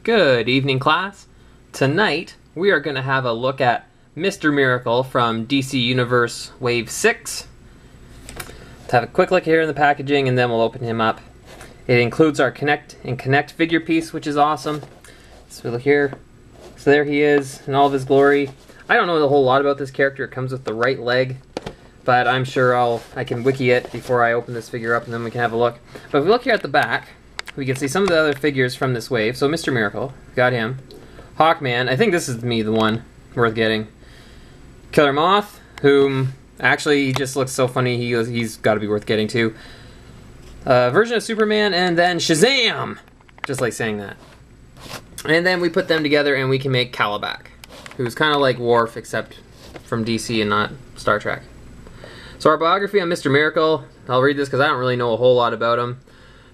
Good evening, class. Tonight, we are going to have a look at Mr. Miracle from DC Universe Wave 6. Let's have a quick look here in the packaging, and then we'll open him up. It includes our Connect and Connect figure piece, which is awesome. So look here. So there he is in all of his glory. I don't know a whole lot about this character. It comes with the right leg, but I'm sure I can wiki it before I open this figure up, and then we can have a look. But if we look here at the back, we can see some of the other figures from this wave. So Mr. Miracle, got him. Hawkman, I think this is the one worth getting. Killer Moth, whom actually he just looks so funny, he's got to be worth getting too. Version of Superman, and then Shazam! Just like saying that. And then we put them together and we can make Kalibak, who's kind of like Worf except from DC and not Star Trek. So our biography on Mr. Miracle, I'll read this because I don't really know a whole lot about him.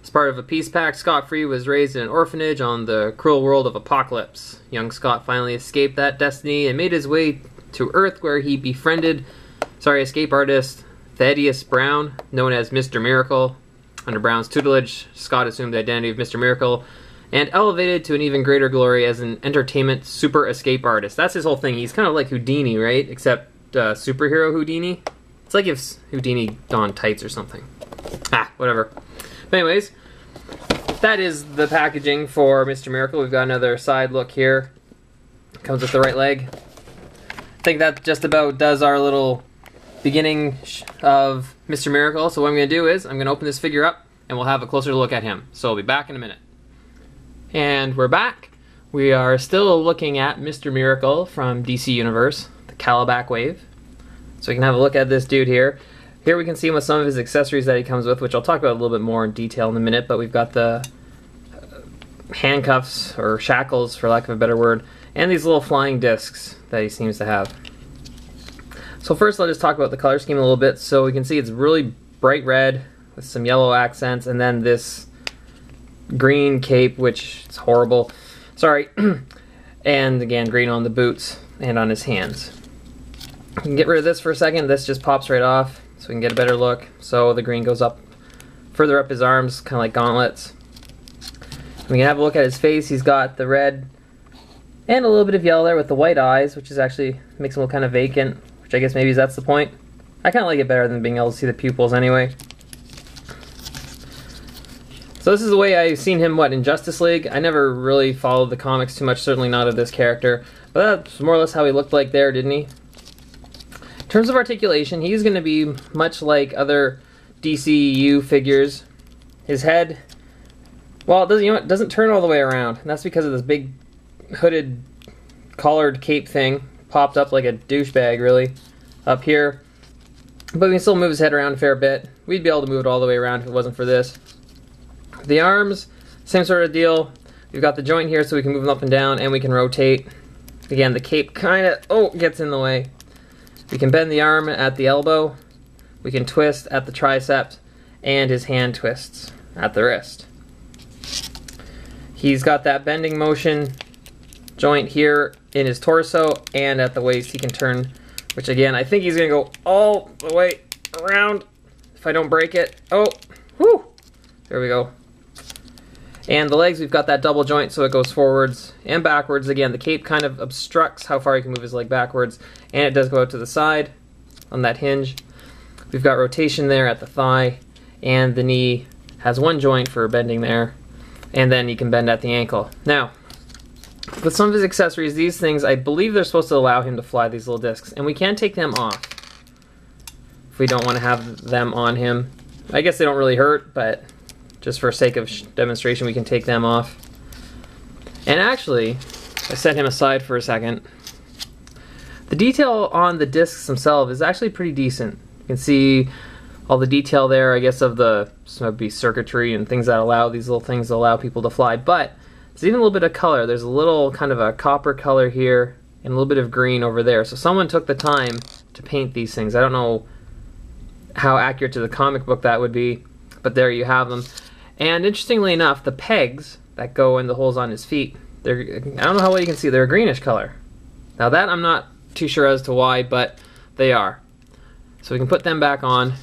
As part of a peace pact, Scott Free was raised in an orphanage on the cruel world of Apocalypse. Young Scott finally escaped that destiny and made his way to Earth, where he befriended escape artist Thaddeus Brown, known as Mr. Miracle. Under Brown's tutelage, Scott assumed the identity of Mr. Miracle and elevated to an even greater glory as an entertainment super escape artist. That's his whole thing. He's kind of like Houdini, right? Except superhero Houdini. It's like if Houdini donned tights or something. Whatever. But anyways, that is the packaging for Mr. Miracle. We've got another side look here. Comes with the right leg. I think that just about does our little beginning of Mr. Miracle. So what I'm going to do is I'm going to open this figure up and we'll have a closer look at him. So I'll be back in a minute. And we're back. We are still looking at Mr. Miracle from DC Universe, the Kalibak wave. So we can have a look at this dude here. Here we can see him with some of his accessories that he comes with, which I'll talk about a little bit more in detail in a minute, but we've got the handcuffs, or shackles for lack of a better word, and these little flying discs that he seems to have. So first let's talk about the color scheme a little bit. So we can see it's really bright red with some yellow accents, and then this green cape, which is horrible. Sorry. And again, green on the boots and on his hands. You can get rid of this for a second. This just pops right off so we can get a better look. So the green goes up, further up his arms, kind of like gauntlets. We can have a look at his face. He's got the red and a little bit of yellow there with the white eyes, which is actually makes him look kind of vacant, which I guess maybe that's the point. I kind of like it better than being able to see the pupils anyway. So this is the way I've seen him, in Justice League. I never really followed the comics too much, certainly not of this character. But that's more or less how he looked like there, didn't he? In terms of articulation, he's going to be much like other DCU figures. His head, well, it doesn't turn all the way around. And that's because of this big hooded collared cape thing. Popped up like a douchebag, really, up here. But we can still move his head around a fair bit. We'd be able to move it all the way around if it wasn't for this. The arms, same sort of deal. We've got the joint here so we can move them up and down, and we can rotate. Again, the cape kind of, gets in the way. We can bend the arm at the elbow. We can twist at the tricep, and his hand twists at the wrist. He's got that bending motion joint here in his torso, and at the waist he can turn, which again, I think he's going to go all the way around if I don't break it. Oh, whew! There we go. And the legs, we've got that double joint so it goes forwards and backwards. Again, the cape kind of obstructs how far he can move his leg backwards, and it does go out to the side on that hinge. We've got rotation there at the thigh, and the knee has one joint for bending there, and then you can bend at the ankle. Now, with some of his accessories, these things, I believe they're supposed to allow him to fly these little discs, and we can take them off if we don't want to have them on him. I guess they don't really hurt, but just for sake of demonstration, we can take them off. And actually, I set him aside for a second. The detail on the discs themselves is actually pretty decent. You can see all the detail there, I guess, of the circuitry and things that allow these little things to allow people to fly. But there's even a little bit of color. There's a little kind of a copper color here and a little bit of green over there. So someone took the time to paint these things. I don't know how accurate to the comic book that would be, but there you have them. And interestingly enough, the pegs that go in the holes on his feet, I don't know how well you can see, they're a greenish color. Now that I'm not too sure as to why, but they are. So we can put them back on.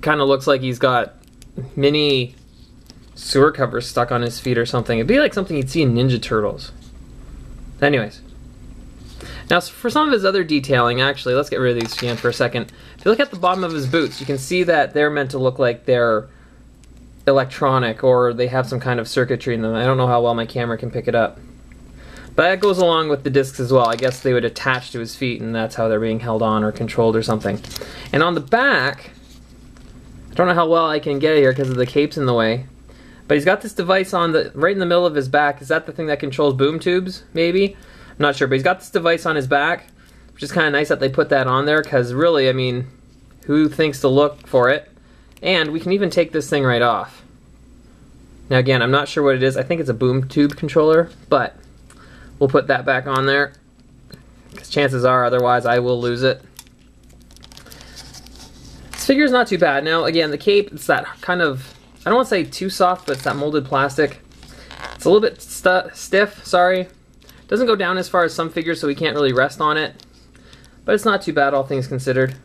Kind of looks like he's got mini sewer covers stuck on his feet or something. It'd be like something you'd see in Ninja Turtles. Anyways. Now, for some of his other detailing, actually, let's get rid of these again for a second. If you look at the bottom of his boots, you can see that they're meant to look like they're electronic, or they have some kind of circuitry in them. I don't know how well my camera can pick it up. But that goes along with the discs as well. I guess they would attach to his feet, and that's how they're being held on or controlled or something. And on the back, I don't know how well I can get it here because of the cape's in the way, but he's got this device on right in the middle of his back. Is that the thing that controls boom tubes, maybe? I'm not sure, but he's got this device on his back, which is kind of nice that they put that on there, because really, I mean, who thinks to look for it? And we can even take this thing right off. Now again, I'm not sure what it is. I think it's a boom tube controller, but we'll put that back on there, because chances are otherwise I will lose it. This figure's not too bad. Now again, the cape, it's that kind of, I don't want to say too soft, but it's that molded plastic. It's a little bit stiff, sorry. Doesn't go down as far as some figures, so we can't really rest on it. But it's not too bad, all things considered.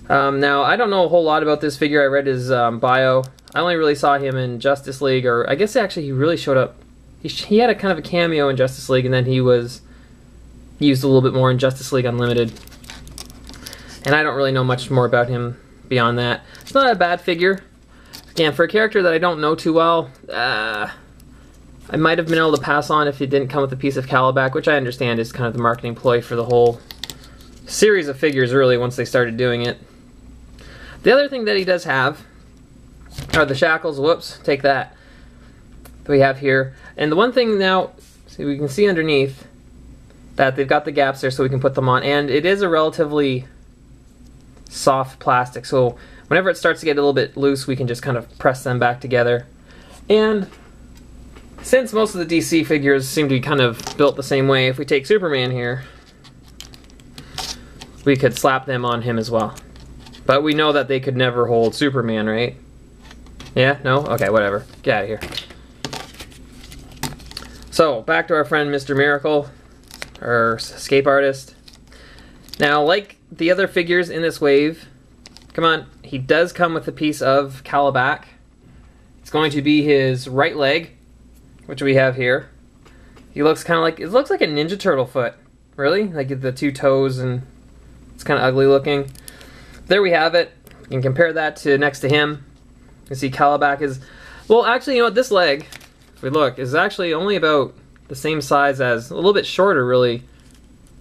Now, I don't know a whole lot about this figure. I read his bio. I only really saw him in Justice League, or I guess actually he really showed up. He had a kind of a cameo in Justice League, and then he was used a little bit more in Justice League Unlimited. And I don't really know much more about him beyond that. It's not a bad figure. Again, for a character that I don't know too well, I might have been able to pass on if it didn't come with a piece of Calabac, which I understand is kind of the marketing ploy for the whole series of figures, really, once they started doing it. The other thing that he does have are the shackles. Whoops, take that. That we have here. And the one thing now, see, we can see underneath that they've got the gaps there so we can put them on. And it is a relatively soft plastic, so whenever it starts to get a little bit loose, we can just kind of press them back together. And since most of the DC figures seem to be kind of built the same way, if we take Superman here, we could slap them on him as well. But we know that they could never hold Superman, right? Yeah? No? Okay, whatever. Get out of here. So, back to our friend Mr. Miracle, our escape artist. Now, like the other figures in this wave, come on, he does come with a piece of Calabac. It's going to be his right leg, which we have here. He looks kind of like, it looks like a Ninja Turtle foot. Really? Like the two toes, and it's kind of ugly looking. There we have it. You can compare that to next to him. You can see Calabac is, well actually, you know what, this leg, if we look, is actually only about the same size as, a little bit shorter really,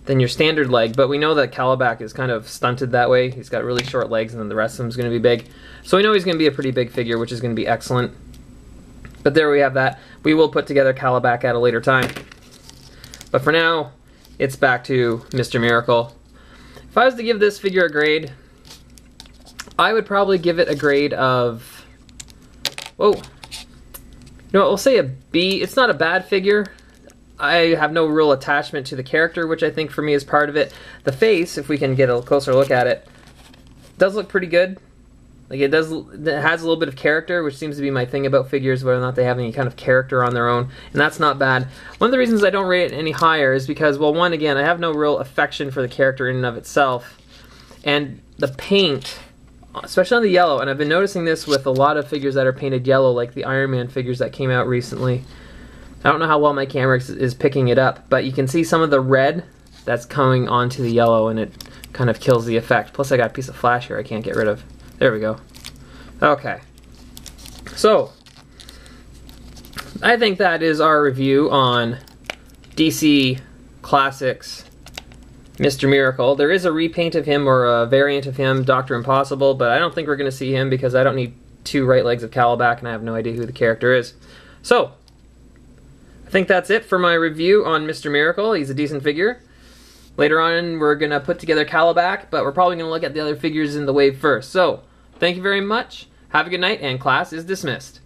than your standard leg, but we know that Calabac is kind of stunted that way. He's got really short legs, and then the rest of him is going to be big. So we know he's going to be a pretty big figure, which is going to be excellent. But there we have that. We will put together Calabac at a later time. But for now, it's back to Mr. Miracle. If I was to give this figure a grade, I would probably give it a grade of, whoa, you know what, we'll say a B. It's not a bad figure. I have no real attachment to the character, which I think for me is part of it. The face, if we can get a closer look at it, does look pretty good. Like it has a little bit of character, which seems to be my thing about figures, whether or not they have any kind of character on their own, and that's not bad. One of the reasons I don't rate it any higher is because, well, one, again, I have no real affection for the character in and of itself, and the paint, especially on the yellow, and I've been noticing this with a lot of figures that are painted yellow, like the Iron Man figures that came out recently. I don't know how well my camera is picking it up, but you can see some of the red that's coming onto the yellow, and it kind of kills the effect. Plus I got a piece of flash here I can't get rid of. There we go. Okay. So, I think that is our review on DC Classics Mr. Miracle. There is a repaint of him, or a variant of him, Dr. Impossible, but I don't think we're going to see him because I don't need two right legs of Calabac and I have no idea who the character is. So, I think that's it for my review on Mr. Miracle. He's a decent figure. Later on, we're going to put together Calabac, but we're probably going to look at the other figures in the wave first. So, thank you very much. Have a good night, and class is dismissed.